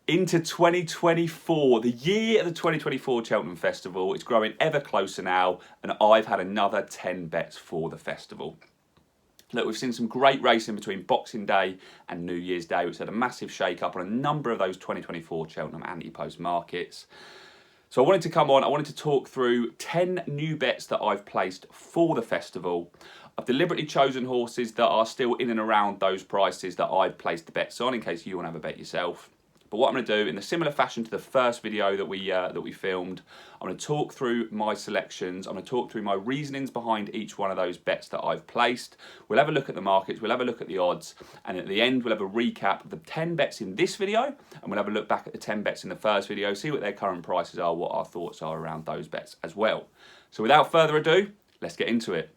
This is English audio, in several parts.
into 2024, the year of the 2024 Cheltenham Festival. It's growing ever closer now, and I've had another 10 bets for the festival. Look, we've seen some great racing between Boxing Day and New Year's Day, which had a massive shake-up on a number of those 2024 Cheltenham Ante-Post markets. So I wanted to come on, I wanted to talk through 10 new bets that I've placed for the festival. I've deliberately chosen horses that are still in and around those prices that I've placed the bets on, in case you want to have a bet yourself. But what I'm going to do, in a similar fashion to the first video that we filmed, I'm going to talk through my selections. I'm going to talk through my reasonings behind each one of those bets that I've placed. We'll have a look at the markets, we'll have a look at the odds, and at the end we'll have a recap of the 10 bets in this video, and we'll have a look back at the 10 bets in the first video, see what their current prices are, what our thoughts are around those bets as well. So without further ado, let's get into it.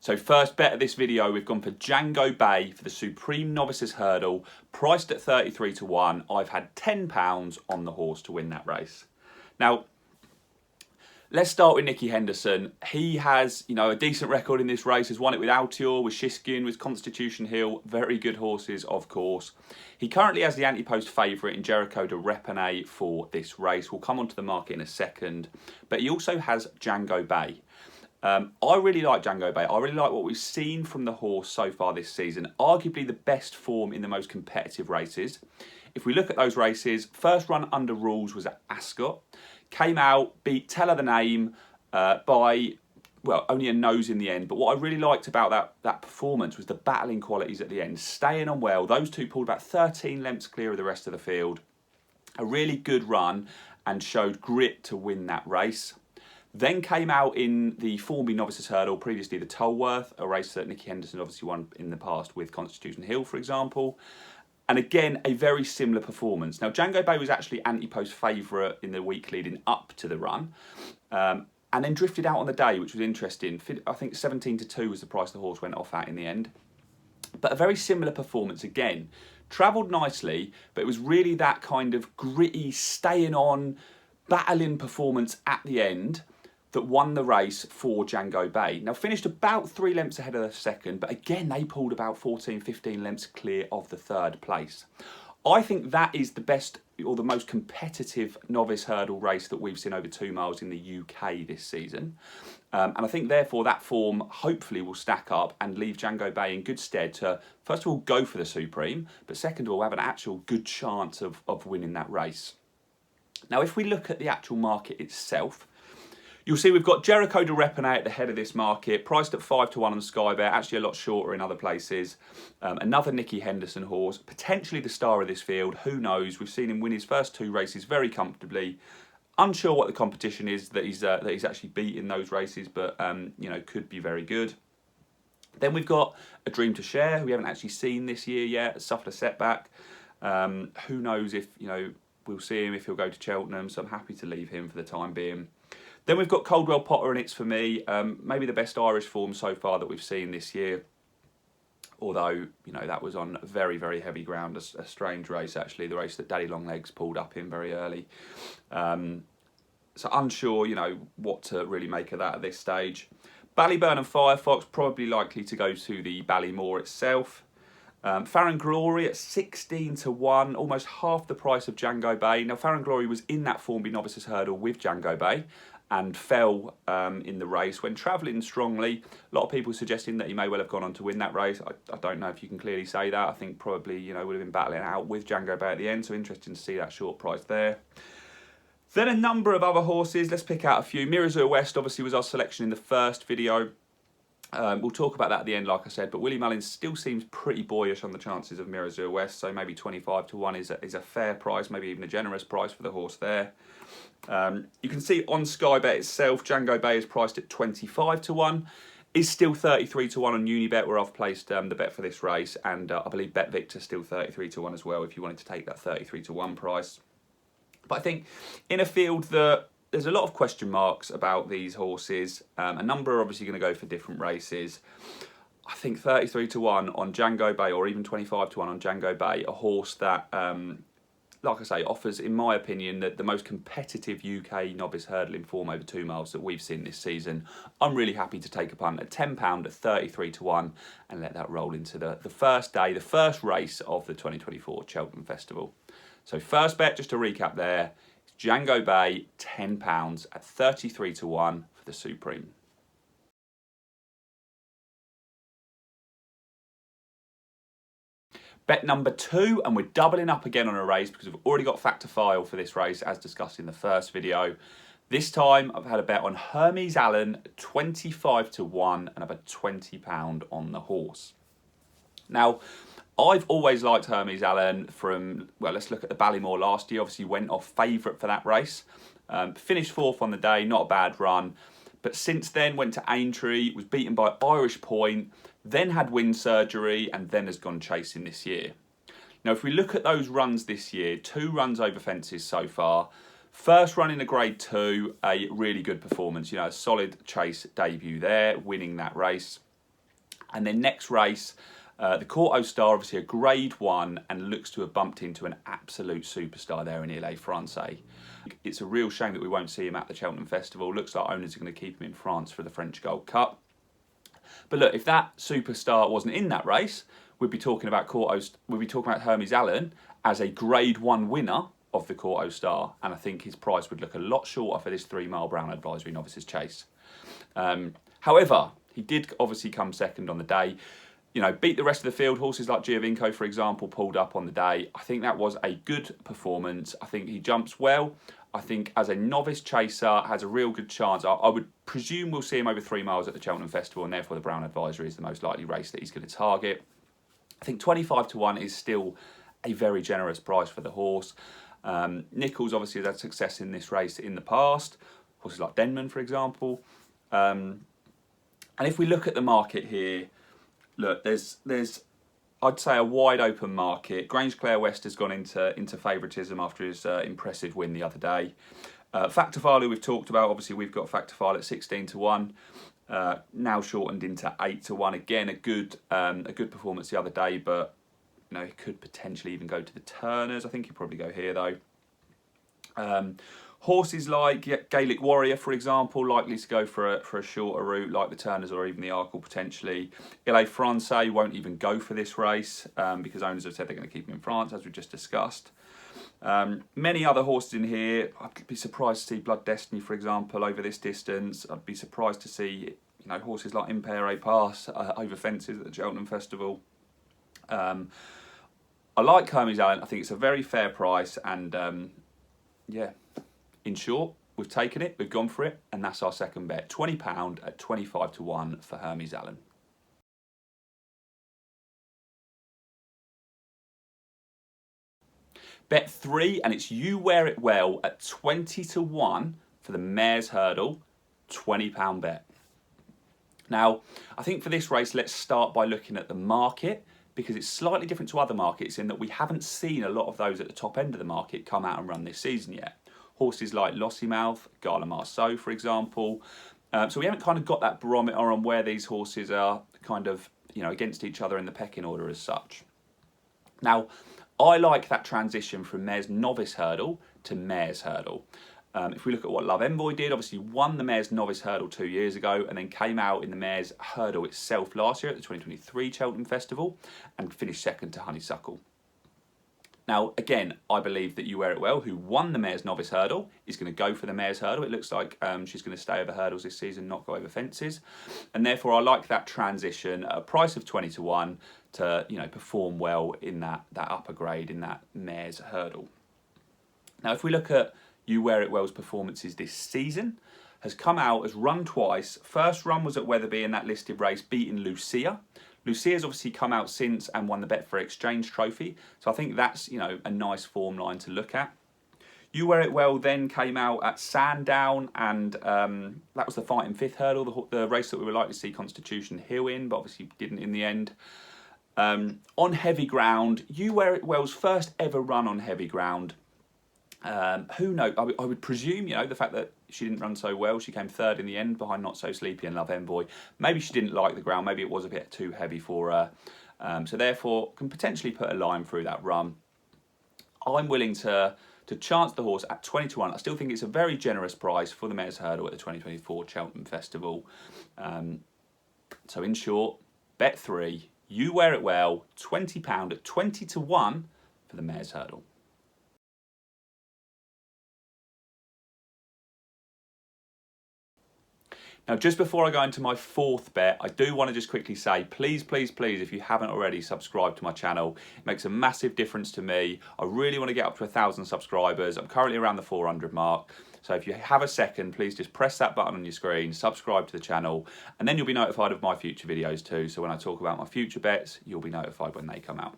So first bet of this video, we've gone for Django Bay for the Supreme Novices Hurdle, priced at 33 to 1. I've had £10 on the horse to win that race. Now, let's start with Nicky Henderson. He has, a decent record in this race. Has won it with Altior, with Shiskin, with Constitution Hill. Very good horses, of course. He currently has the Ante-Post favourite in Jericho de Repene for this race. We'll come onto the market in a second. But he also has Django Bay. I really like Django Bay. I really like what we've seen from the horse so far this season. Arguably the best form in the most competitive races. If we look at those races, first run under rules was at Ascot. Came out, beat Tell Her the Name by, well, only a nose in the end. But what I really liked about that performance was the battling qualities at the end. Staying on well. Those two pulled about 13 lengths clear of the rest of the field. A really good run and showed grit to win that race. Then came out in the Formby Novices Hurdle, previously the Tolworth, a race that Nicky Henderson obviously won in the past with Constitution Hill, for example. And again, a very similar performance. Now, Django Bay was actually Ante-Post favourite in the week leading up to the run, and then drifted out on the day, which was interesting. I think 17 to 2 was the price the horse went off at in the end. But a very similar performance again. Travelled nicely, but it was really that kind of gritty, staying on, battling performance at the end that won the race for Django Bay. Now, finished about 3 lengths ahead of the second, but again, they pulled about 14, 15 lengths clear of the third place. I think that is the best or the most competitive novice hurdle race that we've seen over 2 miles in the UK this season. And I think, therefore, that form hopefully will stack up and leave Django Bay in good stead to, first of all, go for the Supreme, but second of all, have an actual good chance of winning that race. Now, if we look at the actual market itself, you'll see we've got Jericho de Repene at the head of this market, priced at 5 to 1 on Sky Bet, actually a lot shorter in other places. Another Nicky Henderson horse, potentially the star of this field, who knows? We've seen him win his first 2 races very comfortably. Unsure what the competition is that he's actually beat in those races, but could be very good. Then we've got A Dream to Share, who we haven't actually seen this year yet, suffered a setback. Who knows if, we'll see him if he'll go to Cheltenham, so I'm happy to leave him for the time being. Then we've got Coldwell Potter, and It's For Me, maybe the best Irish form so far that we've seen this year. Although, that was on very, very heavy ground, a strange race actually, the race that Daddy Longlegs pulled up in very early. So unsure, what to really make of that at this stage. Ballyburn and Firefox, probably likely to go to the Ballymore itself. Farron Glory at 16 to 1, almost half the price of Django Bay. Now, Farron Glory was in that Formby Novices Hurdle with Django Bay and fell in the race when travelling strongly. A lot of people suggesting that he may well have gone on to win that race. I don't know if you can clearly say that. I think probably, would have been battling out with Django Bay at the end, so interesting to see that short price there. Then a number of other horses. Let's pick out a few. Mirazur West obviously was our selection in the first video. We'll talk about that at the end, like I said, but Willie Mullins still seems pretty boyish on the chances of Mirazur West, so maybe 25 to 1 is a fair price, maybe even a generous price for the horse there. You can see on Sky Bet itself, Django Bay is priced at 25 to 1. Is still 33 to 1 on Unibet, where I've placed the bet for this race, and I believe Bet Victor still 33 to 1 as well, if you wanted to take that 33 to 1 price. But I think in a field that there's a lot of question marks about these horses, a number are obviously going to go for different races. I think 33 to 1 on Django Bay, or even 25 to 1 on Django Bay, a horse that like I say, offers, in my opinion, the most competitive UK novice hurdling form over 2 miles that we've seen this season. I'm really happy to take a punt at £10 at 33 to 1 and let that roll into the first day, the first race of the 2024 Cheltenham Festival. So first bet, just to recap there, is Django Bay, £10 at 33 to 1 for the Supreme. Bet number 2, and we're doubling up again on a race because we've already got factor file for this race as discussed in the first video. This time I've had a bet on Hermes Allen, 25 to 1, and I've had £20 on the horse. Now, I've always liked Hermes Allen from, well, let's look at the Ballymore last year. Obviously went off favourite for that race. Finished 4th on the day, not a bad run. But since then went to Aintree, was beaten by Irish Point, then had wind surgery, and then has gone chasing this year. Now, if we look at those runs this year, 2 runs over fences so far. First run in a Grade 2, a really good performance. You know, a solid chase debut there, winning that race. And then next race, the Courto Star, obviously a Grade 1, and looks to have bumped into an absolute superstar there in Ile-Francais. It's a real shame that we won't see him at the Cheltenham Festival. Looks like owners are going to keep him in France for the French Gold Cup. But look, if that superstar wasn't in that race, we'd be talking about Hermes Allen as a Grade 1 winner of the Courto Star, and I think his price would look a lot shorter for this 3 mile Brown Advisory Novices Chase. However, he did obviously come second on the day. You know, beat the rest of the field. Horses like Giovinco, for example, pulled up on the day. I think that was a good performance. I think he jumps well. I think as a novice chaser, has a real good chance. I would presume we'll see him over 3 miles at the Cheltenham Festival, and therefore the Brown Advisory is the most likely race that he's going to target. I think 25 to 1 is still a very generous price for the horse. Nichols obviously has had success in this race in the past. Horses like Denman, for example. And if we look at the market here, look, there's I'd say a wide open market. Grange Clare West has gone into favouritism after his impressive win the other day. Factor File, who we've talked about, obviously we've got Factor File at 16 to 1, now shortened into 8 to 1. Again, a good performance the other day, but you know, he could potentially even go to the Turners. I think he'll probably go here though. Horses like Gaelic Warrior, for example, likely to go for a shorter route, like the Turners or even the Arkle potentially. Ile-Francais won't even go for this race because owners have said they're going to keep him in France, as we just discussed. Many other horses in here. I'd be surprised to see Blood Destiny, for example, over this distance. I'd be surprised to see horses like Impere Pass over fences at the Cheltenham Festival. I like Hermes Allen. I think it's a very fair price, and yeah. In short, we've taken it, we've gone for it, and that's our second bet. £20 at 25 to 1 for Hermes Allen. Bet 3, and it's You Wear It Well at 20 to 1 for the Mares Hurdle, £20 bet. Now, I think for this race, let's start by looking at the market, because it's slightly different to other markets in that we haven't seen a lot of those at the top end of the market come out and run this season yet. Horses like Lossiemouth, Gala Marceau, for example. So we haven't kind of got that barometer on where these horses are kind of, against each other in the pecking order as such. Now, I like that transition from Mares Novice Hurdle to Mares Hurdle. If we look at what Love Envoy did, obviously won the Mares Novice Hurdle 2 years ago and then came out in the Mares Hurdle itself last year at the 2023 Cheltenham Festival and finished second to Honeysuckle. Now, again, I believe that You Wear It Well, who won the Mares Novice Hurdle, is going to go for the Mares Hurdle. It looks like she's going to stay over hurdles this season, not go over fences. And therefore, I like that transition at a price of 20 to 1 to, perform well in that upper grade, in that Mares Hurdle. Now, if we look at You Wear It Well's performances this season, has come out, has run twice. First run was at Wetherby in that listed race, beating Lucia. Lucia's obviously come out since and won the Betfair Exchange Trophy. So I think that's, a nice form line to look at. You Wear It Well then came out at Sandown, and that was the Fighting Fifth Hurdle, the race that we were likely to see Constitution Hill in, but obviously didn't in the end. On heavy ground, You Wear It Well's first ever run on heavy ground. Who knows? I would presume, the fact that she didn't run so well. She came third in the end behind Not So Sleepy and Love Envoy. Maybe she didn't like the ground. Maybe it was a bit too heavy for her. So therefore, can potentially put a line through that run. I'm willing to chance the horse at 20 to 1. I still think it's a very generous price for the Mares Hurdle at the 2024 Cheltenham Festival. So in short, bet 3, you wear it well, £20 at 20 to 1 for the Mares Hurdle. Now, just before I go into my fourth bet, I do want to just quickly say, please, please, please, if you haven't already, subscribe to my channel. It makes a massive difference to me. I really want to get up to 1,000 subscribers. I'm currently around the 400 mark. So if you have a second, please just press that button on your screen, subscribe to the channel, and then you'll be notified of my future videos too. So when I talk about my future bets, you'll be notified when they come out.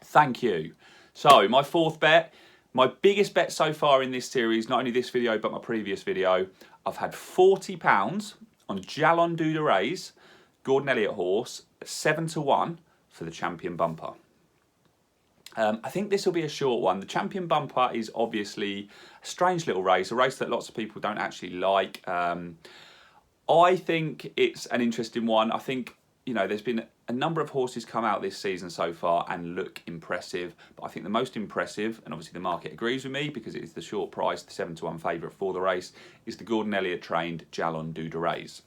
Thank you. So my fourth bet, my biggest bet so far in this series, not only this video, but my previous video, I've had £40 on Jalon du Ray's Gordon Elliott horse at 7 to 1 for the Champion Bumper. I think this will be a short one. The Champion Bumper is obviously a strange little race, a race that lots of people don't actually like. I think it's an interesting one. I think, you know, there's been a number of horses come out this season so far and look impressive, but I think the most impressive, and obviously the market agrees with me because it is the short price, the 7 to 1 favourite for the race, is the Gordon Elliott trained Jalon du Ray's.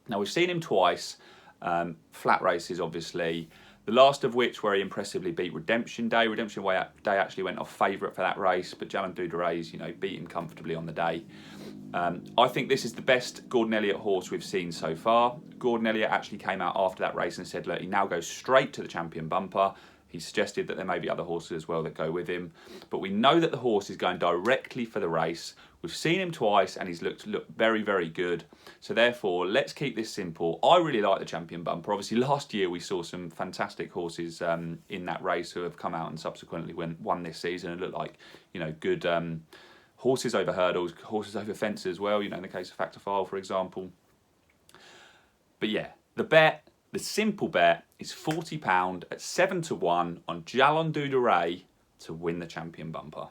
Now we've seen him twice, flat races obviously, the last of which where he impressively beat Redemption Day. Redemption Day actually went off favourite for that race, but Jalon du Ray's, you know, beat him comfortably on the day. I think this is the best Gordon Elliott horse we've seen so far. Gordon Elliott actually came out after that race and said, look, he now goes straight to the Champion Bumper. He suggested that there may be other horses as well that go with him. But we know that the horse is going directly for the race. We've seen him twice and he's looked very, very good. So therefore, let's keep this simple. I really like the Champion Bumper. Obviously, last year we saw some fantastic horses in that race who have come out and subsequently won this season and look like, you know, good horses over hurdles, horses over fences as well, you know, in the case of Factor File, for example. But yeah, the simple bet is £40 at 7 to 1 on Jalon du Ray to win the Champion Bumper.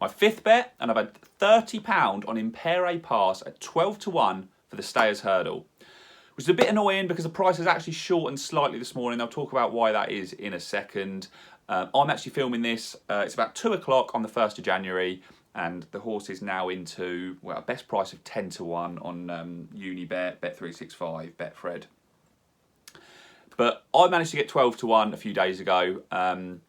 My fifth bet, and I've had £30 on Ante-Post at 12 to 1 for the Stayers Hurdle, which is a bit annoying because the price has actually shortened slightly this morning. I'll talk about why that is in a second. I'm actually filming this. It's about 2 o'clock on the 1st of January, and the horse is now into, well, a best price of 10 to 1 on Unibet, Bet365, Betfred. But I managed to get 12 to 1 a few days ago. And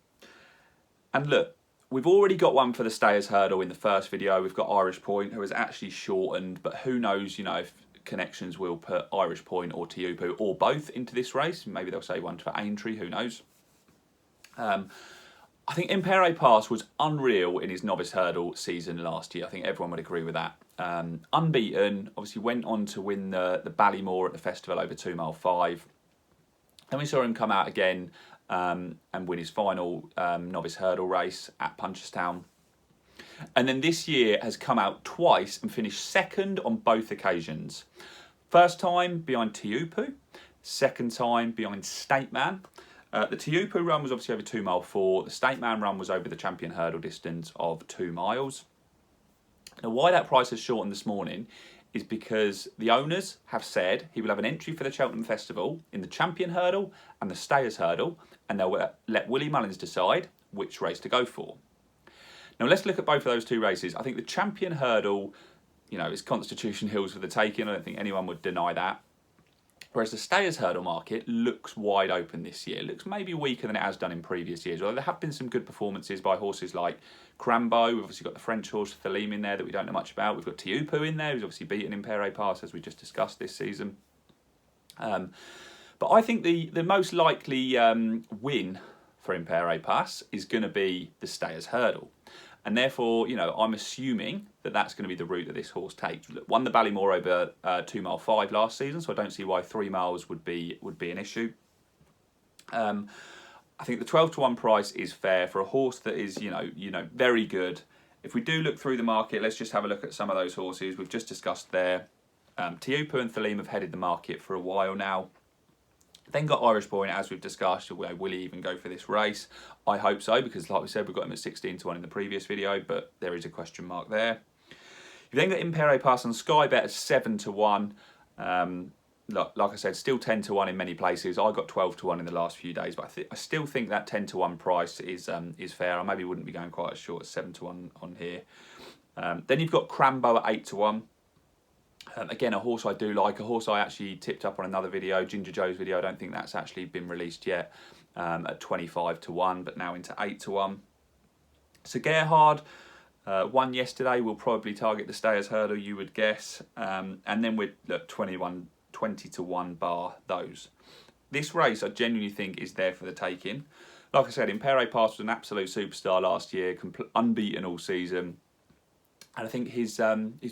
look, we've already got one for the Stayers Hurdle in the first video. We've got Irish Point, who has actually shortened, but who knows, you know, if Connections will put Irish Point or Tiupu or both into this race. Maybe they'll say one for Aintree, who knows. I think Ante-Post was unreal in his novice hurdle season last year. I think everyone would agree with that. Unbeaten, obviously went on to win the Ballymore at the festival over 2 mile 5. Then we saw him come out again and win his final novice hurdle race at Punchestown. And then this year has come out twice and finished second on both occasions. First time behind Tiupu, second time behind State Man. The Tiupu run was obviously over 2 mile 4. The State Man run was over the champion hurdle distance of 2 miles. Now, why that price has shortened this morning is because the owners have said he will have an entry for the Cheltenham Festival in the champion hurdle and the Stayers Hurdle, and they'll let Willie Mullins decide which race to go for. Now, let's look at both of those two races. I think the champion hurdle, you know, is Constitution Hills for the taking. I don't think anyone would deny that. Whereas the Stayers Hurdle market looks wide open this year. It looks maybe weaker than it has done in previous years. Although there have been some good performances by horses like Crambo. We've obviously got the French horse Thalim in there that we don't know much about. We've got Tiupu in there, who's obviously beaten Ante-Post, as we just discussed this season. But I think the most likely win for Ante-Post is going to be the Stayers Hurdle. And therefore, you know, I'm assuming that that's going to be the route that this horse takes. Won the Ballymore over 2 mile 5 last season, so I don't see why 3 miles would be an issue. I think the 12 to 1 price is fair for a horse that is, you know, very good. If we do look through the market, let's just have a look at some of those horses we've just discussed there. Tiupu and Thalim have headed the market for a while now. Then got Irish Point, as we've discussed. Will he even go for this race? I hope so, because like we said, we've got him at 16 to 1 in the previous video, but there is a question mark there. You've then got Ante-Post on Sky Bet at 7 to 1. like I said, still 10 to 1 in many places. I got 12 to 1 in the last few days, but I still think that 10 to 1 price is fair. I maybe wouldn't be going quite as short as 7 to 1 on here. Then you've got Crambo at 8 to 1. Again, a horse I do like, a horse I actually tipped up on another video, Ginger Joe's video. I don't think that's actually been released yet, at 25 to 1, but now into 8 to 1. So Gerhard won yesterday. We'll probably target the Stayers Hurdle, you would guess. And then we're at 20 to 1 bar those. This race I genuinely think is there for the taking. Like I said, Ante-Post was an absolute superstar last year, unbeaten all season. And I think his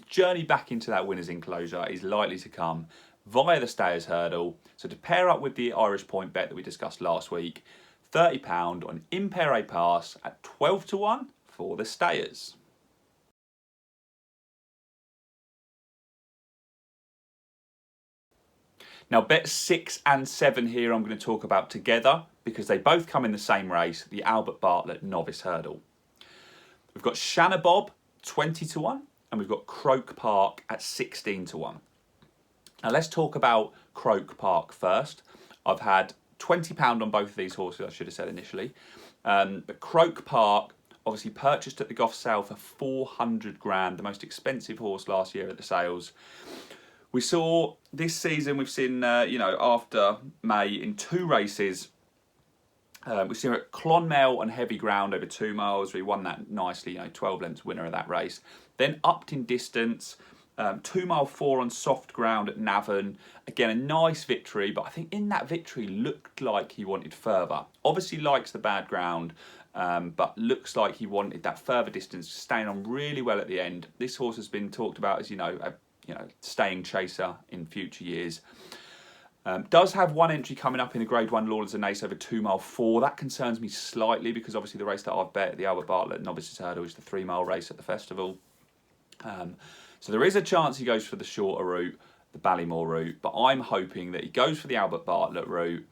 journey back into that winner's enclosure is likely to come via the Stayers Hurdle. So to pair up with the Irish point bet that we discussed last week, £30 on Ante-Post at 12 to 1 for the Stayers. Now bet 6 and 7 here I'm going to talk about together because they both come in the same race, the Albert Bartlett Novice Hurdle. We've got Shanna Bob 20 to 1 and we've got Croke Park at 16 to 1. Now let's talk about Croke Park first. I've had £20 on both of these horses, I should have said initially. But Croke Park obviously purchased at the Goff sale for 400 grand, the most expensive horse last year at the sales. We saw this season, we've seen, after May in 2 races. We've seen her at Clonmel on heavy ground over 2 miles. We won that nicely, 12 lengths winner of that race. Then upped in distance, 2 mile 4 on soft ground at Navan. Again, a nice victory, but I think in that victory looked like he wanted further. Obviously likes the bad ground, but looks like he wanted that further distance, staying on really well at the end. This horse has been talked about as, a staying chaser in future years. Does have one entry coming up in the Grade 1 Lords and Ace over 2 mile 4. That concerns me slightly because obviously the race that I've bet at the Albert Bartlett Novices Hurdle is the 3 mile race at the festival. So there is a chance he goes for the shorter route, the Ballymore route, but I'm hoping that he goes for the Albert Bartlett route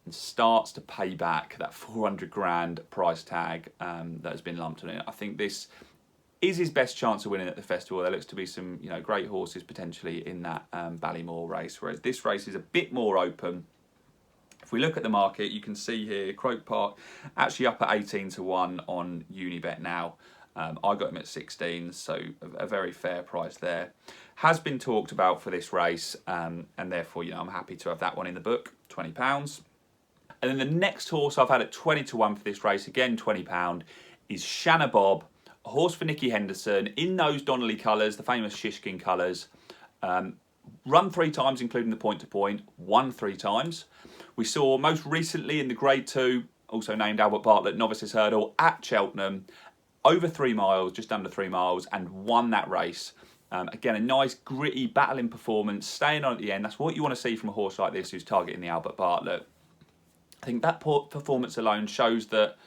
and starts to pay back that 400 grand price tag that has been lumped on it. I think this is his best chance of winning at the festival. There looks to be some great horses potentially in that Ballymore race, whereas this race is a bit more open. If we look at the market, you can see here Croke Park actually up at 18 to 1 on Unibet now. I got him at 16, so a very fair price there. Has been talked about for this race, and therefore I'm happy to have that one in the book, £20. And then the next horse I've had at 20 to 1 for this race, again £20, is Shanna Bob. A horse for Nicky Henderson in those Donnelly colours, the famous Shishkin colours. Run 3 times, including the point-to-point, won 3 times. We saw most recently in the Grade 2, also named Albert Bartlett Novices Hurdle at Cheltenham, over 3 miles, just under 3 miles, and won that race. Again, a nice gritty battling performance, staying on at the end. That's what you want to see from a horse like this who's targeting the Albert Bartlett. I think that performance alone shows that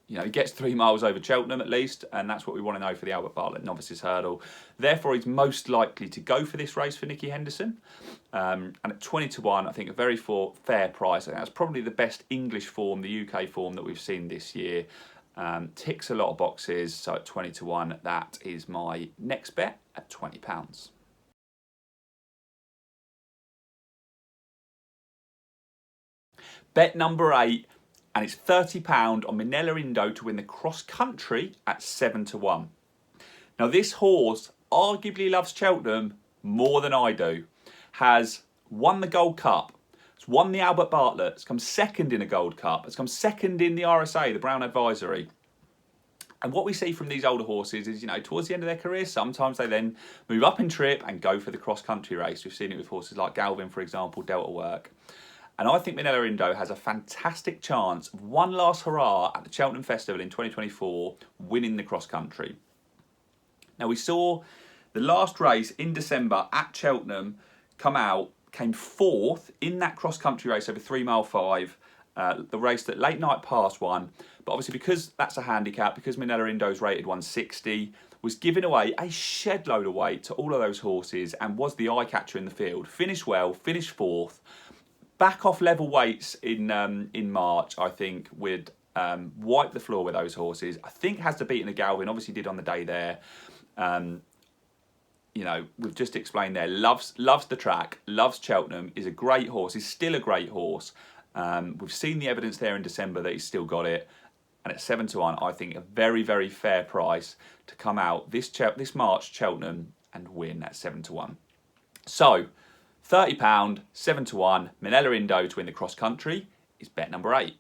he gets 3 miles over Cheltenham at least, and that's what we want to know for the Albert Bartlett Novices Hurdle. Therefore, he's most likely to go for this race for Nicky Henderson. And at 20 to 1, I think a very fair price. I think that's probably the best English form, the UK form that we've seen this year. Ticks a lot of boxes, so at 20 to 1, that is my next bet at £20. Bet number 8. And it's £30 on Minella Indo to win the cross country at 7 to 1. Now this horse arguably loves Cheltenham more than I do. Has won the Gold Cup. It's won the Albert Bartlett. It's come second in a Gold Cup. It's come second in the RSA, the Brown Advisory. And what we see from these older horses is, towards the end of their career, sometimes they then move up in trip and go for the cross country race. We've seen it with horses like Galvin, for example, Delta Work. And I think Minella Indo has a fantastic chance of one last hurrah at the Cheltenham Festival in 2024, winning the cross country. Now we saw the last race in December at Cheltenham came 4th in that cross country race over 3 mile 5, the race that Late Night Pass won. But obviously because that's a handicap, because Minella Indo's rated 160, was giving away a shed load of weight to all of those horses and was the eye catcher in the field. Finished well, finished 4th. Back off level weights in March, I think, would wipe the floor with those horses. I think has to beat in the Galvin, obviously did on the day there. you know, we've just explained there, loves the track, loves Cheltenham, is a great horse, is still a great horse. We've seen the evidence there in December that he's still got it. And at 7-1, I think a very, very fair price to come out this March, Cheltenham, and win at 7-1. So, £30, 7-1, Minella Indo to win the cross country is bet number 8.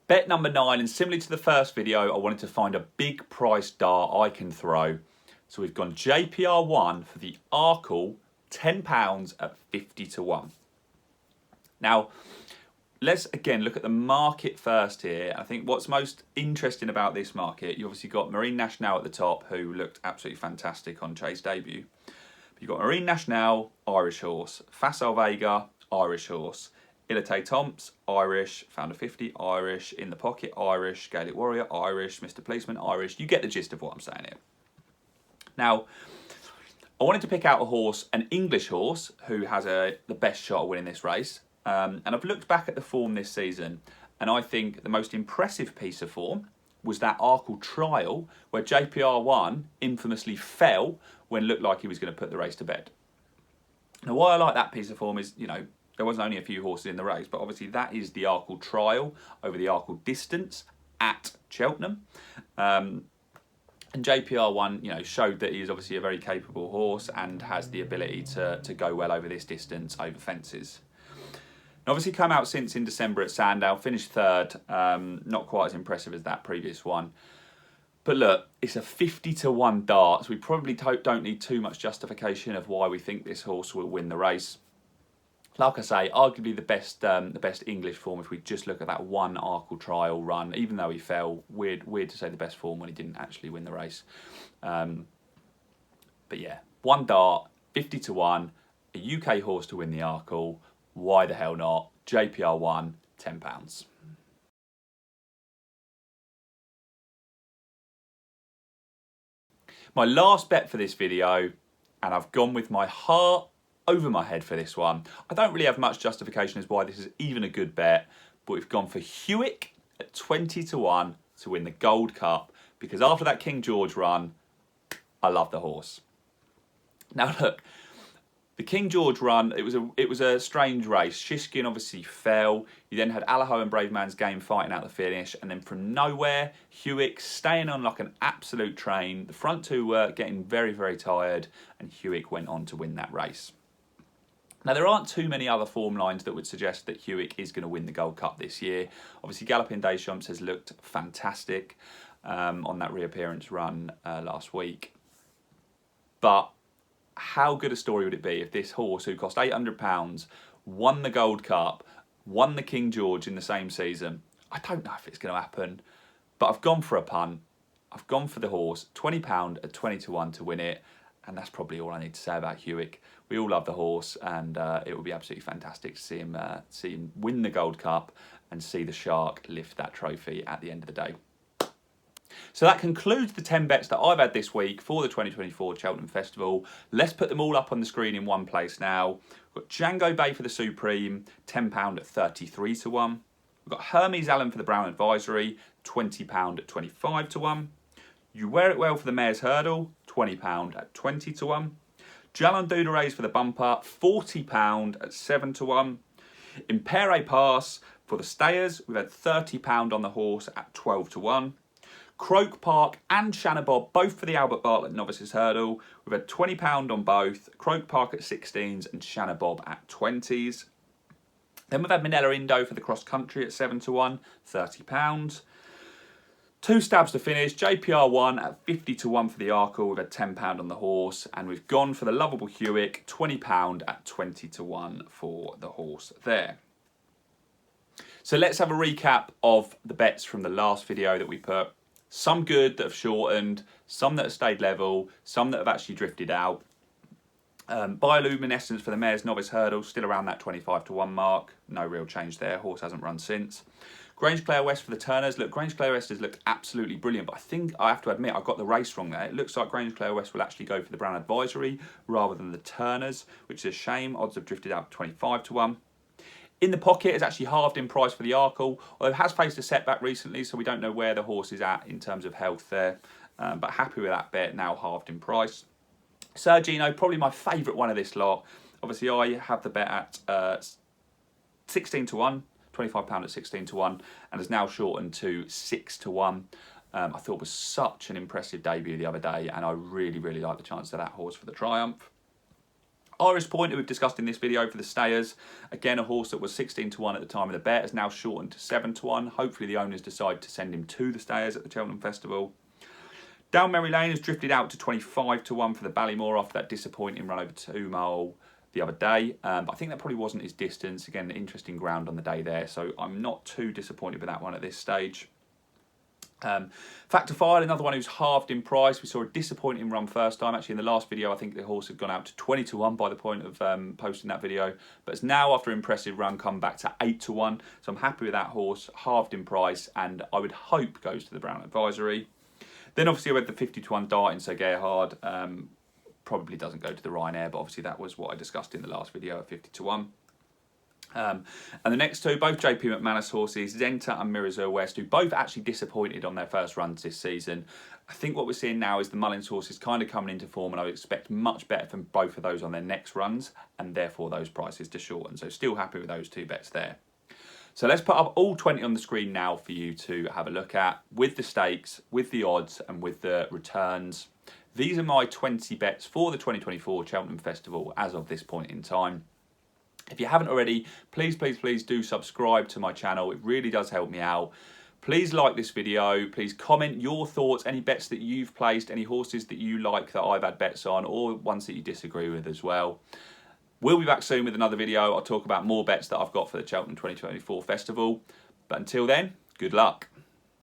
Bet number 9, and similarly to the first video, I wanted to find a big price dart I can throw. So we've gone JPR1 for the Arkle, £10 at 50-1. Now, let's again look at the market first here. I think what's most interesting about this market, you obviously got Marine Nationale at the top, who looked absolutely fantastic on Chase debut. But you've got Marine Nationale, Irish horse. Facile Vega, Irish horse. Ilite Tomps, Irish. Founder 50, Irish. In the Pocket, Irish. Gaelic Warrior, Irish. Mr. Policeman, Irish. You get the gist of what I'm saying here. Now, I wanted to pick out a horse, an English horse, who has the best shot of winning this race. And I've looked back at the form this season, and I think the most impressive piece of form was that Arkle trial, where JPR1 infamously fell when it looked like he was going to put the race to bed. Now, why I like that piece of form is, you know, there wasn't only a few horses in the race, but obviously that is the Arkle trial over the Arkle distance at Cheltenham. And JPR1, you know, showed that he is obviously a very capable horse and has the ability to go well over this distance, over fences. And obviously come out since in December at Sandown, finished third, not quite as impressive as that previous one. But look, it's a 50-1 dart, so we probably don't need too much justification of why we think this horse will win the race. Like I say, arguably the best English form if we just look at that one Arkle trial run, even though he fell. Weird to say the best form when he didn't actually win the race. But yeah, one dart, 50-1, a UK horse to win the Arkle. Why the hell not? JPR1, £10. My last bet for this video, and I've gone with my heart over my head for this one. I don't really have much justification as why this is even a good bet, but we've gone for Hewick at 20-1 to win the Gold Cup, because after that King George run, I love the horse. Now look, the King George run, it was a strange race. Shishkin obviously fell. You then had Allaho and Brave Man's Game fighting out the finish, and then from nowhere, Hewick staying on like an absolute train. The front two were getting very, very tired, and Hewick went on to win that race. Now, there aren't too many other form lines that would suggest that Hewick is going to win the Gold Cup this year. Obviously, Galloping Deschamps has looked fantastic on that reappearance run last week. But how good a story would it be if this horse, who cost £800, won the Gold Cup, won the King George in the same season? I don't know if it's going to happen, but I've gone for a punt. I've gone for the horse, £20 at 20-1 to win it, and that's probably all I need to say about Hewick. We all love the horse, and it would be absolutely fantastic to see him win the Gold Cup and see the Shark lift that trophy at the end of the day. So that concludes the 10 bets that I've had this week for the 2024 Cheltenham Festival. Let's put them all up on the screen in one place now. We've got Django Bay for the Supreme, £10 at 33-1. We've got Hermes Allen for the Brown Advisory, £20 at 25-1. You Wear It Well for the Mayor's Hurdle, £20 at 20-1. Jalon Dudares for the Bumper, £40 at 7-1. Impere Pass for the Stayers, we've had £30 on the horse at 12-1. Croke Park and Shanabob, both for the Albert Bartlett Novices Hurdle. We've had £20 on both. Croke Park at 16s and Shanabob at 20s. Then we've had Minella Indo for the cross country at 7-1, £30. Two stabs to finish. JPR1 at 50-1 for the Arkle. We've had £10 on the horse. And we've gone for the lovable Hewick, £20 at 20-1 for the horse there. So let's have a recap of the bets from the last video that we put. Some good that have shortened, some that have stayed level, some that have actually drifted out. Bioluminescence for the Mayor's Novice Hurdle, still around that 25-1 mark. No real change there. Horse hasn't run since. Grange Clare West for the Turners. Look, Grange Clare West has looked absolutely brilliant, but I think I have to admit I got the race wrong there. It looks like Grange Clare West will actually go for the Brown Advisory rather than the Turners, which is a shame. Odds have drifted out 25-1. In the Pocket is actually halved in price for the Arkle, although it has faced a setback recently, so we don't know where the horse is at in terms of health there. But happy with that bet, now halved in price. Sergino, probably my favourite one of this lot. Obviously, I have the bet at 16 to 1, £25 at 16 to 1, and has now shortened to 6 to 1. I thought it was such an impressive debut the other day, and I really, really like the chance of that horse for the Triumph. Iris Point, who we've discussed in this video for the stayers, again a horse that was 16 to 1 at the time of the bet, has now shortened to 7 to 1. Hopefully the owners decide to send him to the stayers at the Cheltenham Festival. Down Memory Lane has drifted out to 25 to 1 for the Ballymore after that disappointing run over 2 mile the other day. But I think that probably wasn't his distance. Again, interesting ground on the day there, so I'm not too disappointed with that one at this stage. Factor File, another one who's halved in price. We saw a disappointing run first time. Actually, in the last video, I think the horse had gone out to 20 to 1 by the point of posting that video. But it's now, after an impressive run, come back to 8 to 1. So I'm happy with that horse, halved in price, and I would hope goes to the Brown Advisory. Then obviously I had the 50 to 1 dart in Sir Gerhard. Probably doesn't go to the Ryanair, but obviously that was what I discussed in the last video at 50 to 1. And the next two, both JP McManus horses, Zenta and Mirazur West, who both actually disappointed on their first runs this season. I think what we're seeing now is the Mullins horses kind of coming into form, and I would expect much better from both of those on their next runs, and therefore those prices to shorten. So still happy with those two bets there. So let's put up all 20 on the screen now for you to have a look at, with the stakes, with the odds, and with the returns. These are my 20 bets for the 2024 Cheltenham Festival as of this point in time. If you haven't already, please, please, please do subscribe to my channel. It really does help me out. Please like this video. Please comment your thoughts, any bets that you've placed, any horses that you like that I've had bets on, or ones that you disagree with as well. We'll be back soon with another video. I'll talk about more bets that I've got for the Cheltenham 2024 Festival. But until then, good luck.